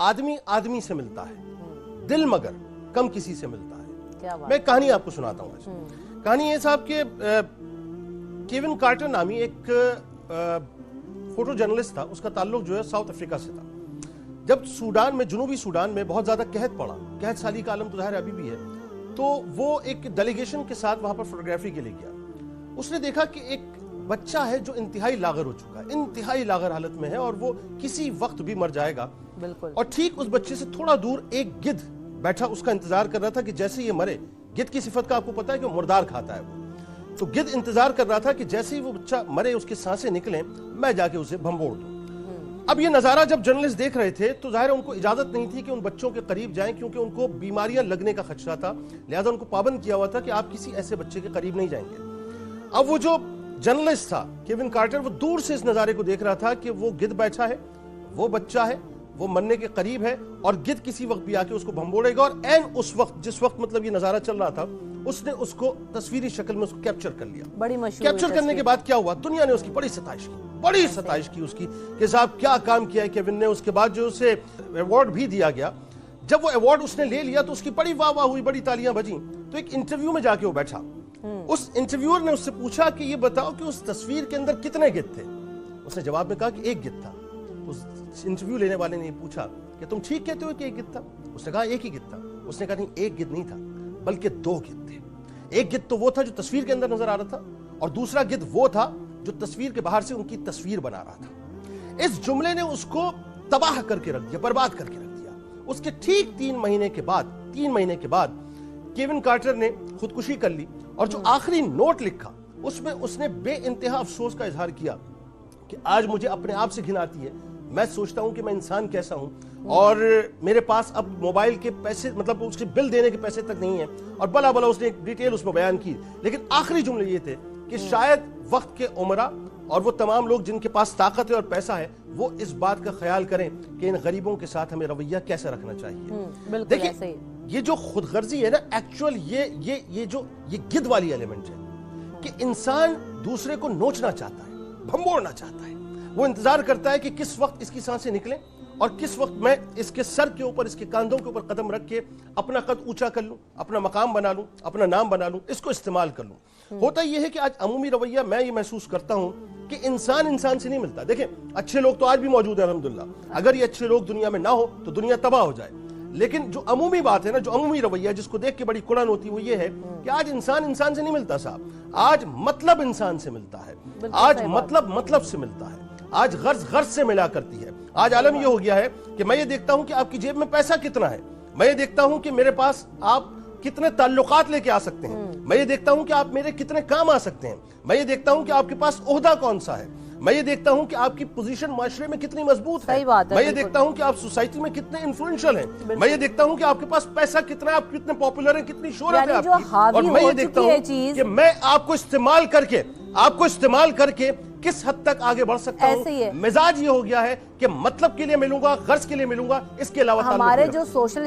آدمی آدمی سے ملتا ہے, دل مگر کم کسی سے ملتا ہے. میں کہانی آپ کو سناتا ہوں آج. کہانی یہ صاحب کہ کیون کارٹر نامی ایک فوٹو جرنلسٹ تھا, اس کا تعلق جو ہے ساؤتھ افریقہ سے تھا. جب سوڈان میں, جنوبی سوڈان میں بہت زیادہ قحط پڑا, قحط سالی کا عالم تو ظاہر ابھی بھی ہے, تو وہ ایک ڈیلیگیشن کے ساتھ وہاں پر فوٹوگرافی کے لیے گیا. اس نے دیکھا کہ ایک بچہ ہے جو انتہائی لاغر ہو چکا ہے, انتہائی لاغر حالت میں ہے, اور وہ کسی وقت بھی مر جائے گا. بالکل. اور ٹھیک اس بچے سے تھوڑا دور ایک گدھ بیٹھا اس کا انتظار کر رہا تھا کہ جیسے یہ مرے. گدھ کی صفت کا آپ کو پتا ہے کہ وہ مردار کھاتا ہے وہ. تو گدھ انتظار کر رہا تھا کہ جیسے ہی وہ بچہ مرے, اس کے سانسیں نکلیں, میں جا کے اسے بھمبوڑ دوں. اب یہ نظارہ جب جرنلسٹ دیکھ رہے تھے تو ظاہر ان کو اجازت نہیں تھی کہ ان بچوں کے قریب جائیں, کیونکہ ان کو بیماریاں لگنے کا خدشہ تھا. لہذا ان کو پابند کیا ہوا تھا کہ آپ کسی ایسے بچے کے قریب نہیں جائیں گے. اب وہ جو جرنلسٹ تھا کیون کارٹر, وہ دور سے اس نظارے کو دیکھ رہا تھا کہ وہ گدھ بیٹھا ہے, وہ بچہ ہے, وہ مرنے کے قریب ہے, اور گدھ کسی وقت بھی آ کے اس کو بھمبوڑے گا. اور این اس وقت, جس وقت مطلب یہ نظارہ چل رہا تھا, اس نے اس کو تصویری شکل میں اس کو کیپچر کر لیا. بڑی مشہور کیپچر کرنے کے بعد کیا ہوا, دنیا نے اس کی بڑی ستائش کی اس کی کہ صاحب کیا کام کیا ہے کیون نے. اس کے بعد جو اسے ایوارڈ بھی دیا گیا. جب وہ ایوارڈ اس نے لے لیا تو اس کی بڑی واہ واہ ہوئی, بڑی تالیاں بجیں. تو ایک انٹرویو میں جا کے وہ بیٹھا. اس انٹرویور نے اس سے پوچھا کہ یہ بتاؤ کہ اس تصویر کے اندر کتنے گدھ تھے. اس نے جواب میں کہا کہ ایک گدھ تھا. اس انٹرویو لینے والے نے پوچھا کہ تم ٹھیک کہتے ہو کہ ایک گدھ تھا. اس نے کہا ایک ہی گدھ تھا. اس نے کہا نہیں, ایک گدھ نہیں تھا بلکہ دو گدھ تھے. ایک گدھ تو وہ تھا جو تصویر کے اندر نظر آ رہا تھا, اور دوسرا گدھ وہ تھا جو تصویر کے باہر سے ان کی تصویر بنا رہا تھا. اس جملے نے اس کو تباہ کر کے رکھ دیا, برباد کر کے رکھ دیا. اس کے ٹھیک 3 مہینے کے بعد کیون کارٹر نے خودکشی کر لی, اور جو آخری نوٹ لکھا اس میں اس نے بے انتہا افسوس کا اظہار کیا کہ آج مجھے اپنے آپ سے گھن آتی ہے. میں سوچتا ہوں کہ میں انسان کیسا ہوں, اور میرے پاس اب موبائل کے پیسے, مطلب اس کے بل دینے کے پیسے تک نہیں ہیں. اور بلا اس نے ایک ڈیٹیل اس میں بیان کی. لیکن آخری جملے یہ تھے کہ شاید وقت کے عمرہ اور وہ تمام لوگ جن کے پاس طاقت ہے اور پیسہ ہے, وہ اس بات کا خیال کریں کہ ان غریبوں کے ساتھ ہمیں رویہ کیسے رکھنا چاہیے. دیکھیں یہ جو خود غرضی ہے نا, ایکچوئل یہ گدھ والی ایلیمنٹ ہے کہ انسان دوسرے کو نوچنا چاہتا ہے, بھمبوڑنا چاہتا ہے. وہ انتظار کرتا ہے کہ کس وقت اس کی سانسیں نکلیں, اور کس وقت میں اس کے سر کے اوپر, اس کے کاندھوں کے اوپر قدم رکھ کے اپنا قد اونچا کر لوں, اپنا مقام بنا لوں, اپنا نام بنا لوں, اس کو استعمال کر لوں. ہوتا یہ ہے کہ آج عمومی رویہ میں یہ محسوس کرتا ہوں کہ انسان سے نہیں ملتا. دیکھیں اچھے لوگ تو آج بھی موجود ہیں الحمدللہ. اگر یہ اچھے لوگ دنیا میں نہ ہو تو دنیا تباہ ہو جائے. لیکن جو عمومی بات ہے نا, جو عمومی رویہ جس کو دیکھ کے بڑی کڑن ہوتی ہے, وہ یہ ہے کہ آج انسان سے نہیں ملتا صاحب. آج مطلب انسان سے ملتا ہے, آج مطلب سے ملتا ہے, آج غرض سے ملا کرتی ہے. آج عالم یہ ہو گیا ہے کہ میں یہ دیکھتا ہوں کہ آپ کی جیب میں پیسہ کتنا ہے, میں یہ دیکھتا ہوں کہ میرے پاس آپ کتنے تعلقات لے کے آ سکتے ہیں, میں یہ دیکھتا ہوں کہ آپ میرے کتنے کام آ سکتے ہیں, میں یہ دیکھتا ہوں کہ آپ کے پاس عہدہ کون سا ہے, میں یہ دیکھتا ہوں کہ آپ کی پوزیشن معاشرے میں کتنی مضبوط ہے, میں یہ دیکھتا ہوں کہ آپ سوسائٹی میں کتنے انفلوئنشل ہیں, میں یہ دیکھتا ہوں کہ آپ کے پاس پیسہ کتنا ہے, آپ کتنے پاپولر ہیں, کتنی شہرت ہے آپ کی. اور میں یہ دیکھتا ہوں کہ میں آپ کو استعمال کر کے کس حد تک آگے بڑھ سکتا ہوں. مزاج یہ ہو گیا ہے کہ مطلب کے لیے ملوں گا, غرض کے لیے ملوں گا, اس کے علاوہ ہمارے جو سوشل